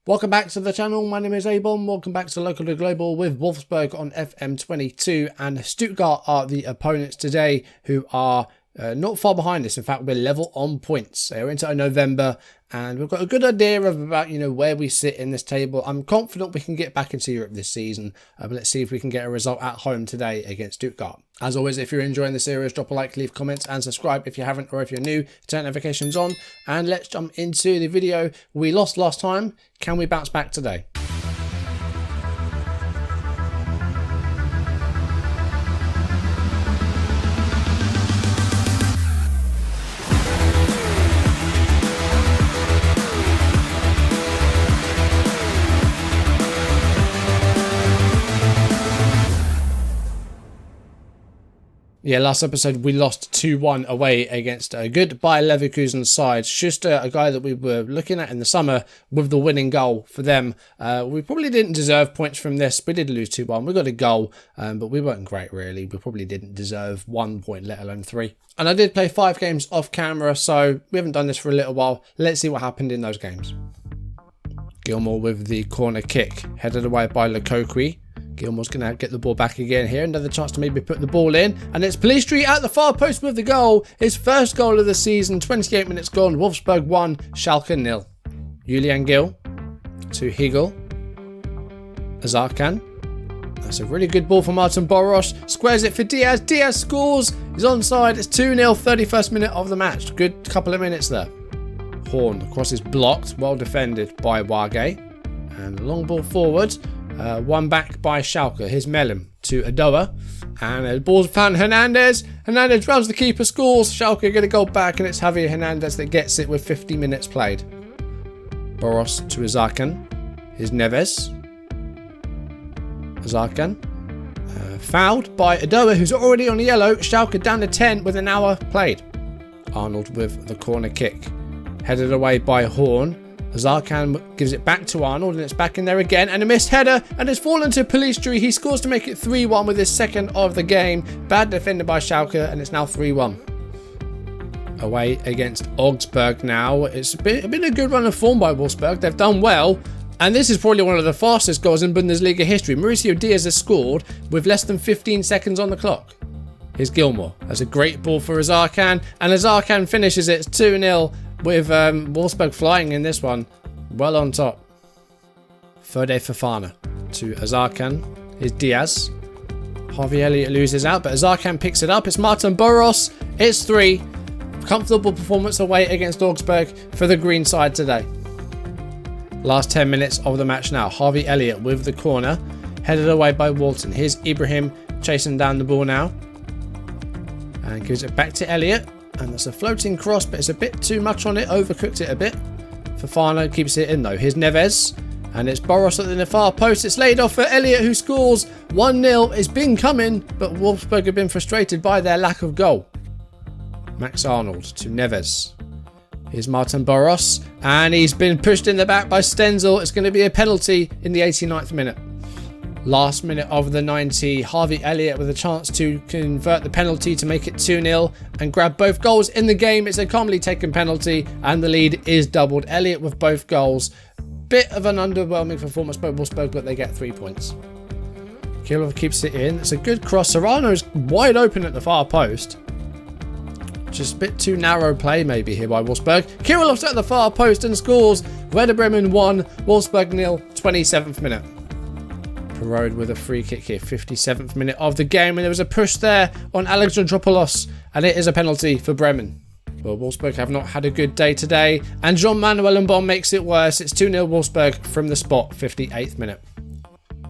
Welcome back to the channel. My name is Abon. Welcome back to Local to Global with Wolfsburg on FM22, and Stuttgart are the opponents today, who are not far behind us. In fact, we're level on points. We're into November, and we've got a good idea of about where we sit in this table. I'm confident we can get back into Europe this season, but let's see if we can get a result at home today against Stuttgart. As always, if you're enjoying the series, drop a like, leave comments, and subscribe if you haven't, or if you're new, turn notifications on. And let's jump into the video. We lost last time. Can we bounce back today? Yeah, last episode we lost 2-1 away against a good Bayer Leverkusen side. Schuster, a guy that we were looking at in the summer with the winning goal for them. We probably didn't deserve points from this. We did lose 2-1. We got a goal, but we weren't great really. We probably didn't deserve 1 point, let alone 3. And I did play 5 games off camera, so we haven't done this for a little while. Let's see what happened in those games. Gilmore with the corner kick, headed away by Lukoki. Gilmore's going to get the ball back again here. Another chance to maybe put the ball in. And it's Palistri at the far post with the goal. His first goal of the season. 28 minutes gone. Wolfsburg 1, Schalke 0. Julian Gil to Hegel. Azarkan. That's a really good ball for Martin Boros. Squares it for Diaz. Diaz scores. He's onside. It's 2-0. 31st minute of the match. Good couple of minutes there. Horn. The cross is blocked. Well defended by Wage. And long ball forward. One back by Schalke. Here's Melem to Adoa. And the ball's found Hernandez. Hernandez rounds the keeper, scores. Schalke going to go back, and it's Javier Hernandez that gets it with 50 minutes played. Boros to Azarkan. Here's Neves. Azarkan. Fouled by Adoa, who's already on yellow. Schalke down to 10 with an hour played. Arnold with the corner kick. Headed away by Horn. Azarkan gives it back to Arnold, and it's back in there again, and a missed header, and it's fallen to Palistri. He scores to make it 3-1 with his second of the game. Bad defended by Schalke, and it's now 3-1. Away against Augsburg now. It's been a good run of form by Wolfsburg. They've done well, and this is probably one of the fastest goals in Bundesliga history. Mauricio Diaz has scored with less than 15 seconds on the clock. Here's Gilmore. That's a great ball for Azarkan, and Azarkan finishes it. It's 2-0. With Wolfsburg flying in this one, well on top. Fode Fofana to Azarkan. Here's Diaz. Harvey Elliott loses out, but Azarkan picks it up. It's Martin Boros. It's 3. Comfortable performance away against Augsburg for the green side today. Last 10 minutes of the match now. Harvey Elliott with the corner. Headed away by Walton. Here's Ibrahim chasing down the ball now. And gives it back to Elliott. And there's a floating cross, but it's a bit too much on it. Overcooked it a bit. Fofana keeps it in though. Here's Neves. And it's Boros at the far post. It's laid off for Elliott, who scores 1-0. It's been coming, but Wolfsburg have been frustrated by their lack of goal. Max Arnold to Neves. Here's Martin Boros. And he's been pushed in the back by Stenzel. It's going to be a penalty in the 89th minute. Last minute of the 90, Harvey Elliott with a chance to convert the penalty to make it 2-0 and grab both goals in the game. It's a calmly taken penalty, and the lead is doubled. Elliott with both goals. Bit of an underwhelming performance by Wolfsburg, but they get 3 points. Kirillov keeps it in. It's a good cross. Serrano is wide open at the far post. Just a bit too narrow play maybe here by Wolfsburg. Kirillov's at the far post and scores. Werder Bremen 1, Wolfsburg 0, 27th minute. Perode with a free kick here, 57th minute of the game, and there was a push there on Alexandropoulos, and it is a penalty for Bremen. Well, Wolfsburg have not had a good day today, and Jean-Manuel Mbom makes it worse. It's 2-0 Wolfsburg from the spot, 58th minute.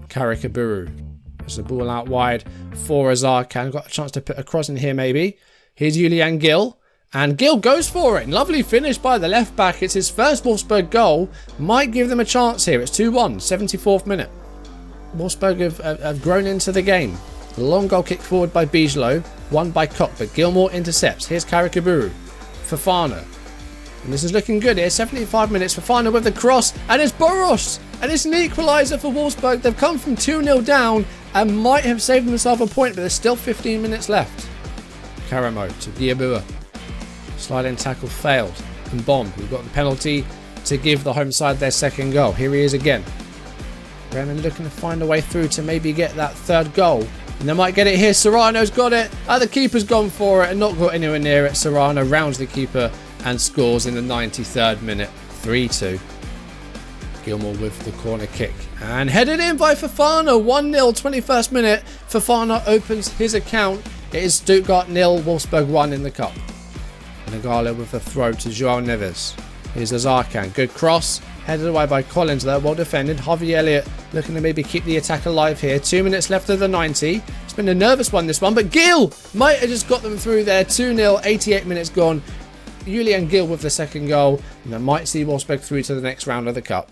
Karikaburu. There's the ball out wide for Azarkan. Got a chance to put a cross in here maybe. Here's Julian Gil, and Gil goes for it. Lovely finish by the left back. It's his first Wolfsburg goal. Might give them a chance here. It's 2-1, 74th minute. Wolfsburg have grown into the game. A long goal kick forward by Bijlo, won by Koch, but Gilmore intercepts. Here's Karikaburu. Fofana. And this is looking good here. 75 minutes. Fofana with the cross, and it's Boros. And it's an equaliser for Wolfsburg. They've come from 2-0 down and might have saved themselves a point, but there's still 15 minutes left. Karamo to Diabua. Sliding tackle failed. And Bomb, who got the penalty, to give the home side their second goal. Here he is again. Bremen looking to find a way through to maybe get that third goal. And they might get it here. Serrano's got it. The keeper's gone for it and not got anywhere near it. Serrano rounds the keeper and scores in the 93rd minute. 3-2. Gilmore with the corner kick. And headed in by Fofana. 1-0, 21st minute. Fofana opens his account. It is Stuttgart 0, Wolfsburg 1 in the cup. Nagala with a throw to Joao Neves. Here's Azarkan. Good cross. Headed away by Collins there. Well defended. Harvey Elliott looking to maybe keep the attack alive here. 2 minutes left of the 90. It's been a nervous one, this one. But Gil might have just got them through there. 2-0. 88 minutes gone. Julian Gil with the second goal. And that might see Wolfsburg through to the next round of the cup.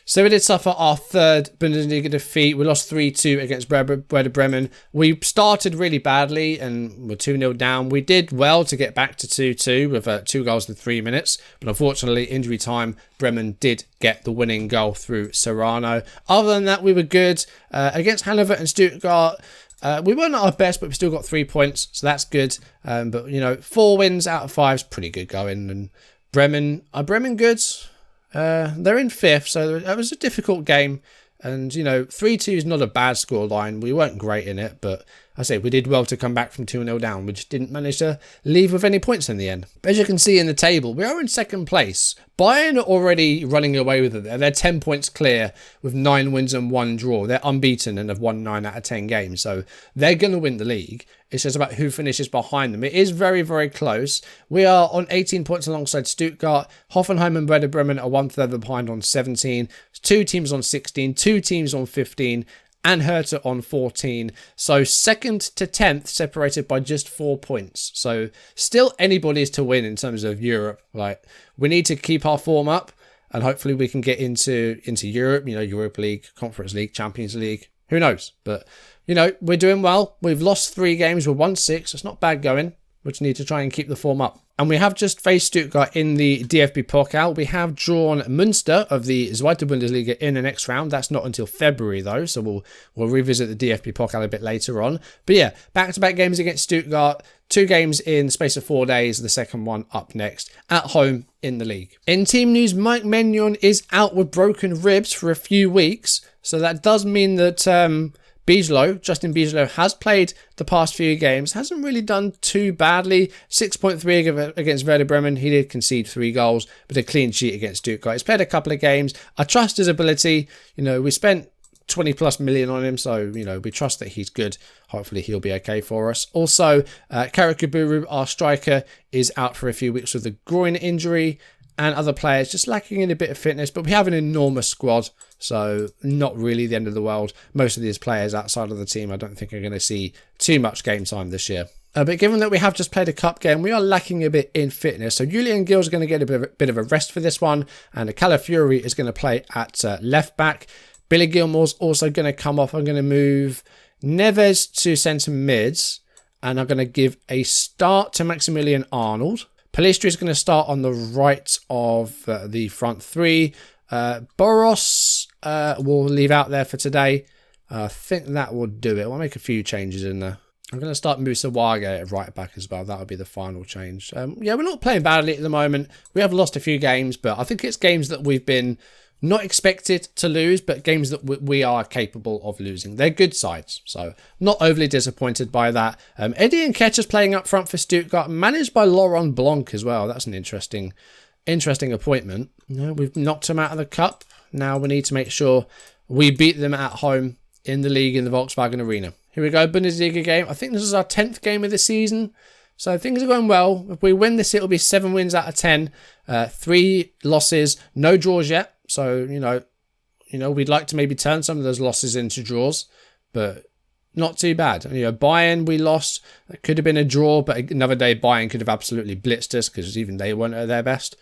So we did suffer our third Bundesliga defeat. We lost 3-2 against Werder Bremen. We started really badly and were 2-0 down. We did well to get back to 2-2 with 2 goals in 3 minutes. But unfortunately, injury time, Bremen did get the winning goal through Serrano. Other than that, we were good. Against Hannover and Stuttgart, we weren't at our best, but we still got 3 points. So that's good. But, 4 wins out of 5 is pretty good going. And Bremen, are Bremen good? They're in 5th, so that was a difficult game. And, 3-2 is not a bad scoreline. We weren't great in it, but I say we did well to come back from 2-0 down. We just didn't manage to leave with any points in the end. But as you can see in the table, we are in 2nd place. Bayern are already running away with it there. They're 10 points clear with 9 wins and 1 draw. They're unbeaten and have won 9 out of 10 games. So they're going to win the league. It's just about who finishes behind them. It is very, very close. We are on 18 points alongside Stuttgart. Hoffenheim and Werder Bremen are 1/3 behind on 17. 2 teams on 16. 2 teams on 15. And Hertha on 14. So 2nd to 10th separated by just 4 points. So still anybody's to win in terms of Europe. Like, we need to keep our form up and hopefully we can get into Europe, Europa League, Conference League, Champions League. Who knows? But, we're doing well. We've lost 3 games. We're 1-6. It's not bad going. We just need to try and keep the form up. And we have just faced Stuttgart in the DFB Pokal. We have drawn Münster of the Zweite Bundesliga in the next round. That's not until February though, so we'll revisit the DFB Pokal a bit later on. But yeah, back-to-back games against Stuttgart. 2 games in the space of 4 days. The second one up next at home in the league. In team news, Mike Maignan is out with broken ribs for a few weeks. So that does mean that Justin Bijlow has played the past few games, hasn't really done too badly. 6.3 against Werder Bremen. He did concede 3 goals, but a clean sheet against Stuttgart. He's played a couple of games. I trust his ability. We spent 20 plus million on him, so we trust that he's good. Hopefully he'll be okay for us. Also, Karakaburu, our striker, is out for a few weeks with a groin injury. And other players just lacking in a bit of fitness, but we have an enormous squad, so not really the end of the world. Most of these players outside of the team I don't think are going to see too much game time this year. But given that we have just played a cup game, we are lacking a bit in fitness. So Julian Gil is going to get a bit of a rest for this one, and Calafiori is going to play at left back. Billy Gilmore's also going to come off. I'm going to move Neves to centre mids, and I'm going to give a start to Maximilian Arnold. Palistri is going to start on the right of the front 3. Boros will leave out there for today. I think that will do it. We'll make a few changes in there. I'm going to start Musawage at right back as well. That'll be the final change. We're not playing badly at the moment. We have lost a few games, but I think it's games that we've been not expected to lose, but games that we are capable of losing. They're good sides, so not overly disappointed by that. Eddie Nketiah's playing up front for Stuttgart, managed by Laurent Blanc as well. That's an interesting appointment. We've knocked them out of the cup. Now we need to make sure we beat them at home in the league in the Volkswagen Arena. Here we go, Bundesliga game. I think this is our 10th game of the season. So things are going well. If we win this, it'll be 7 wins out of 10. 3 losses, no draws yet. So, we'd like to maybe turn some of those losses into draws, but not too bad. Bayern, we lost. It could have been a draw, but another day Bayern could have absolutely blitzed us because even they weren't at their best.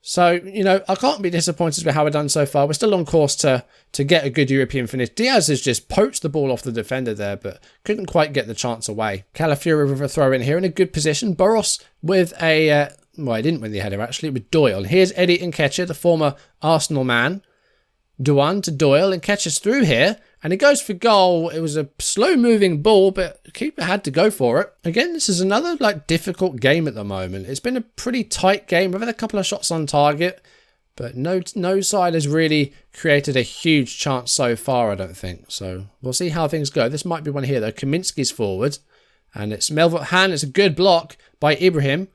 So, I can't be disappointed with how we've done so far. We're still on course to get a good European finish. Diaz has just poached the ball off the defender there, but couldn't quite get the chance away. Calafiori with a throw in here in a good position. Boros with a... he didn't win the header actually, with Doyle. Here's Eddie Nketiah, the former Arsenal man. Douan to Doyle, and Nketiah's through here, and he goes for goal. It was a slow-moving ball, but the keeper had to go for it. Again, this is another difficult game at the moment. It's been a pretty tight game. We've had a couple of shots on target, But no side has really created a huge chance so far, I don't think. So we'll see how things go. This might be one here, though. Kaminski's forward. And it's Melville Han. It's a good block by Ibrahim.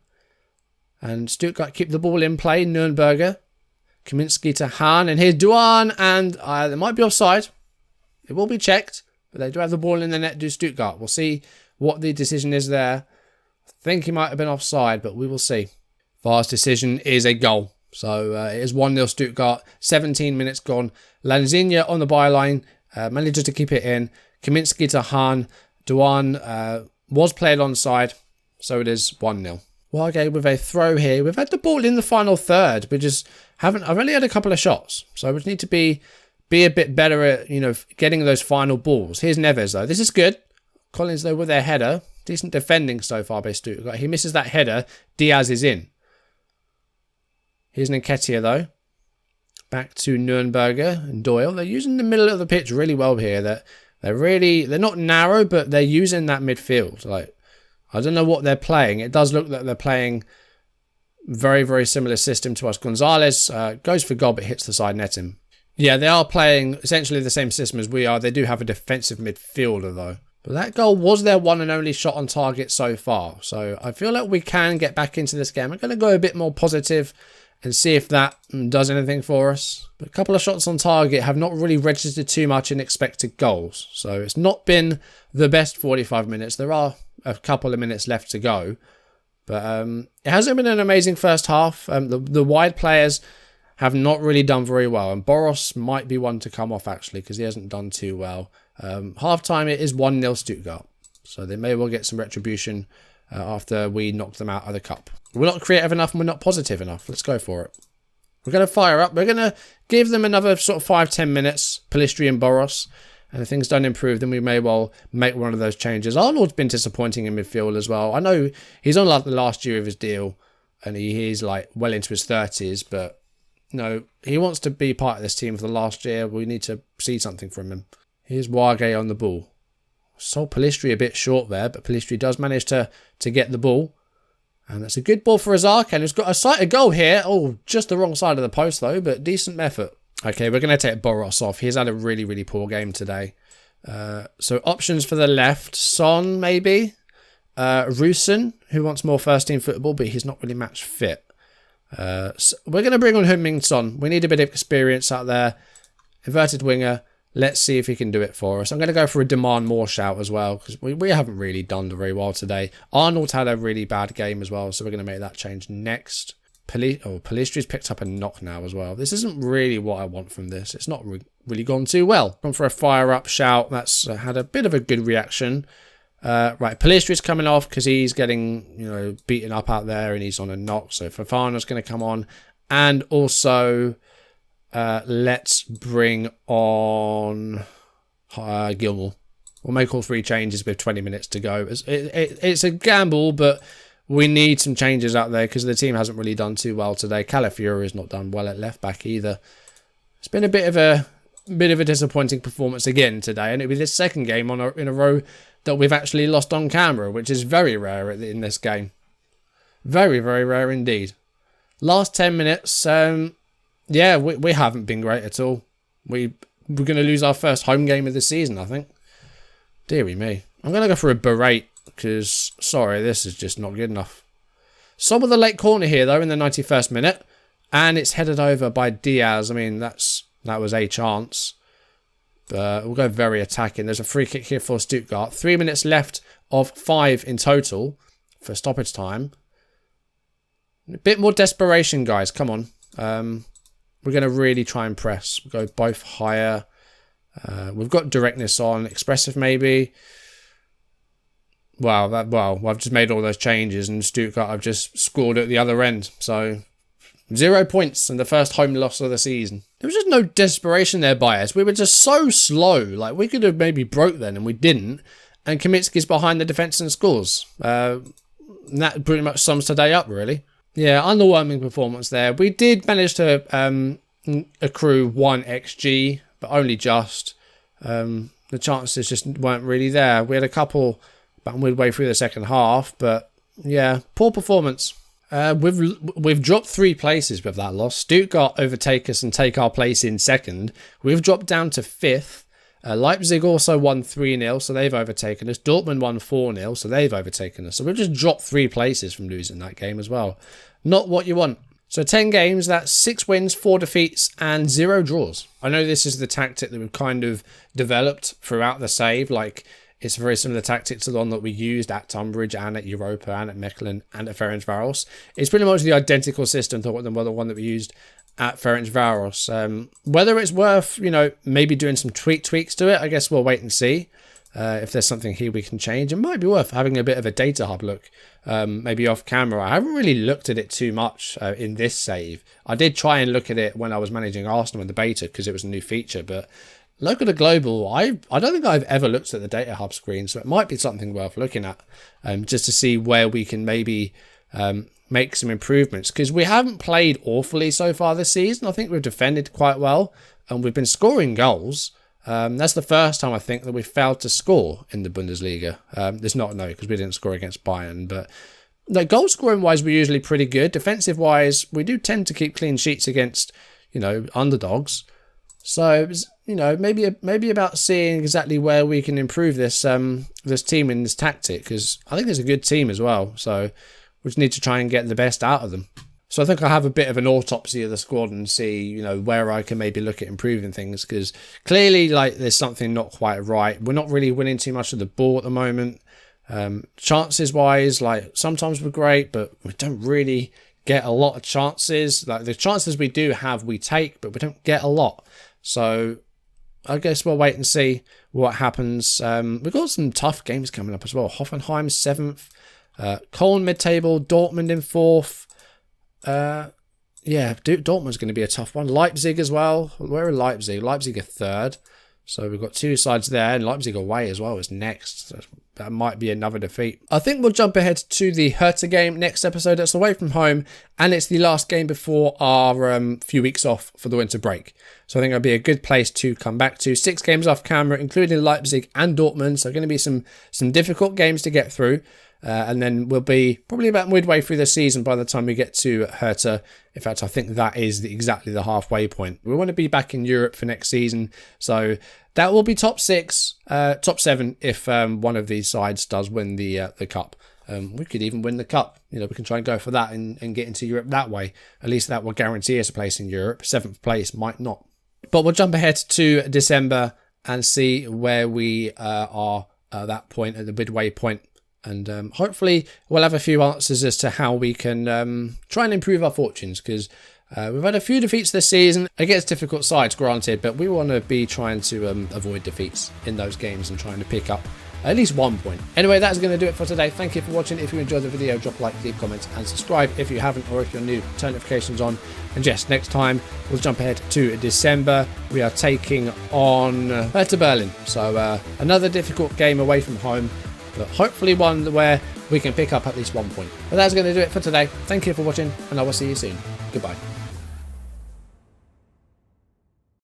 And Stuttgart keep the ball in play. Nürnberger. Kaminski to Han. And here's Duan. And there might be offside. It will be checked. But they do have the ball in the net, do Stuttgart. We'll see what the decision is there. I think he might have been offside, but we will see. VAR's decision is a goal. So it is 1-0 Stuttgart. 17 minutes gone. Lanzinha on the byline. Manages to keep it in. Kaminski to Han. Duan was played onside. So it is 1-0. Wargate with a throw here. We've had the ball in the final third. We just haven't. I've only had a couple of shots. So we need to be a bit better at, getting those final balls. Here's Neves, though. This is good. Collins, though, with their header. Decent defending so far by Stuttgart. He misses that header. Diaz is in. Here's Nketiah, though. Back to Nürnberger and Doyle. They're using the middle of the pitch really well here. They're not narrow, but they're using that midfield. Like, I don't know what they're playing. It does look like they're playing very, very similar system to us. Gonzalez goes for goal, but hits the side netting. Yeah, they are playing essentially the same system as we are. They do have a defensive midfielder, though. But that goal was their one and only shot on target so far. So I feel like we can get back into this game. I'm going to go a bit more positive and see if that does anything for us. But a couple of shots on target have not really registered too much in expected goals. So it's not been the best 45 minutes. There are a couple of minutes left to go. But it hasn't been an amazing first half. The wide players have not really done very well. And Boros might be one to come off, actually, because he hasn't done too well. Half-time, it is 1-0 Stuttgart. So they may well get some retribution after we knock them out of the cup. We're not creative enough and we're not positive enough. Let's go for it. We're going to fire up. We're going to give them another sort of 5-10 minutes, Pellistri and Boros. And if things don't improve, then we may well make one of those changes. Arnold's been disappointing in midfield as well. I know he's on like the last year of his deal and he's like well into his 30s, but no, he wants to be part of this team for the last year. We need to see something from him. Here's Wargay on the ball. Sold Pellistri a bit short there, but Pellistri does manage to get the ball. And that's a good ball for Azarkan, who's got a sighted goal here. Oh, just the wrong side of the post, though, but decent effort. Okay, we're going to take Boros off. He's had a really, really poor game today. So options for the left. Son, maybe. Rusin, who wants more first-team football, but he's not really match fit. So we're going to bring on Heung-min Son. We need a bit of experience out there. Inverted winger. Let's see if he can do it for us. I'm going to go for a demand more shout as well, because we haven't really done very well today. Arnold's had a really bad game as well, so we're going to make that change next. Pellistri's picked up a knock now as well. This isn't really what I want from this. It's not really gone too well. Gone for a fire-up shout. That's had a bit of a good reaction. Right, Pellistri's coming off because he's getting, beaten up out there and he's on a knock. So Fofana's going to come on. And also... let's bring on Gilmore. We'll make all 3 changes with 20 minutes to go. It's a gamble, but we need some changes out there because the team hasn't really done too well today. Calafiori has not done well at left back either. It's been a bit of a disappointing performance again today, and it'll be the second game in a row that we've actually lost on camera, which is very rare in this game. Very, very rare indeed. Last 10 minutes. Yeah, we haven't been great at all. We're going to lose our first home game of the season, I think. Deary me. I'm going to go for a berate because, sorry, this is just not good enough. Some of the late corner here, though, in the 91st minute. And it's headed over by Diaz. I mean, that was a chance. But we'll go very attacking. There's a free kick here for Stuttgart. 3 minutes left of 5 in total for stoppage time. A bit more desperation, guys. Come on. We're going to really try and press. We'll go both higher. We've got directness on. Expressive, maybe. Well, I've just made all those changes and Stuttgart have just scored at the other end. So, 0 points in the first home loss of the season. There was just no desperation there by us. We were just so slow. Like, we could have maybe broke then and we didn't. And Kaminski's behind the defence and scores. And that pretty much sums today up, really. Yeah, underwhelming performance there. We did manage to accrue 1 XG, but only just. The chances just weren't really there. We had a couple about midway through the second half, but yeah, poor performance. We've dropped 3 places with that loss. Stuttgart overtake us and take our place in second. We've dropped down to 5th. Leipzig also won 3-0, so they've overtaken us. Dortmund won 4-0, so they've overtaken us. So we've just dropped 3 places from losing that game as well. Not what you want. So 10 games, that's 6 wins, 4 defeats, and 0 draws. I know this is the tactic that we've kind of developed throughout the save. Like, it's a very similar tactic to the one that we used at Tunbridge and at Europa and at Mechelen and at Ferencvaros. It's pretty much the identical system to the one that we used at Ferencvaros. Whether it's worth, maybe doing some tweaks to it, I guess we'll wait and see. If there's something here we can change, it might be worth having a bit of a data hub look, maybe off camera. I haven't really looked at it too much in this save. I did try and look at it when I was managing Arsenal in the beta because it was a new feature, but look at the global. I don't think I've ever looked at the data hub screen, so it might be something worth looking at, just to see where we can maybe make some improvements, because we haven't played awfully so far this season. I think we've defended quite well and we've been scoring goals. That's the first time I think that we failed to score in the Bundesliga. There's not because we didn't score against Bayern, but goal scoring wise we're usually pretty good. Defensive wise we do tend to keep clean sheets against underdogs. So maybe about seeing exactly where we can improve this team in this tactic, because I think it's a good team as well. So we just need to try and get the best out of them. So I think I'll have a bit of an autopsy of the squad and see, where I can maybe look at improving things, because clearly, there's something not quite right. We're not really winning too much of the ball at the moment. Chances wise, sometimes we're great, but we don't really get a lot of chances. The chances we do have, we take, but we don't get a lot. So I guess we'll wait and see what happens. We've got some tough games coming up as well. Hoffenheim 7th, Köln mid-table, Dortmund in 4th. Dortmund's going to be a tough one. Leipzig as well. Where are Leipzig? Leipzig are 3rd. So we've got 2 sides there, and Leipzig away as well is next. So that might be another defeat. I think we'll jump ahead to the Hertha game next episode. It's away from home, and it's the last game before our few weeks off for the winter break. So I think it'll be a good place to come back to. 6 games off camera, including Leipzig and Dortmund. So going to be some difficult games to get through. And then we'll be probably about midway through the season by the time we get to Hertha. In fact, I think that is exactly the halfway point. We want to be back in Europe for next season. So that will be top 6, top 7 if one of these sides does win the cup. We could even win the cup. We can try and go for that and get into Europe that way. At least that will guarantee us a place in Europe. 7th place might not. But we'll jump ahead to December and see where we are at that point, at the midway point. And hopefully we'll have a few answers as to how we can try and improve our fortunes, because we've had a few defeats this season against difficult sides, granted, but we want to be trying to avoid defeats in those games and trying to pick up at least 1 point. Anyway, that's going to do it for today. Thank you for watching. If you enjoyed the video, drop a like, leave comments, and subscribe if you haven't, or if you're new, turn notifications on. And yes, next time we'll jump ahead to December. We are taking on Hertha Berlin, so another difficult game away from home, but hopefully one where we can pick up at least 1 point. But that's going to do it for today. Thank you for watching, and I will see you soon. Goodbye.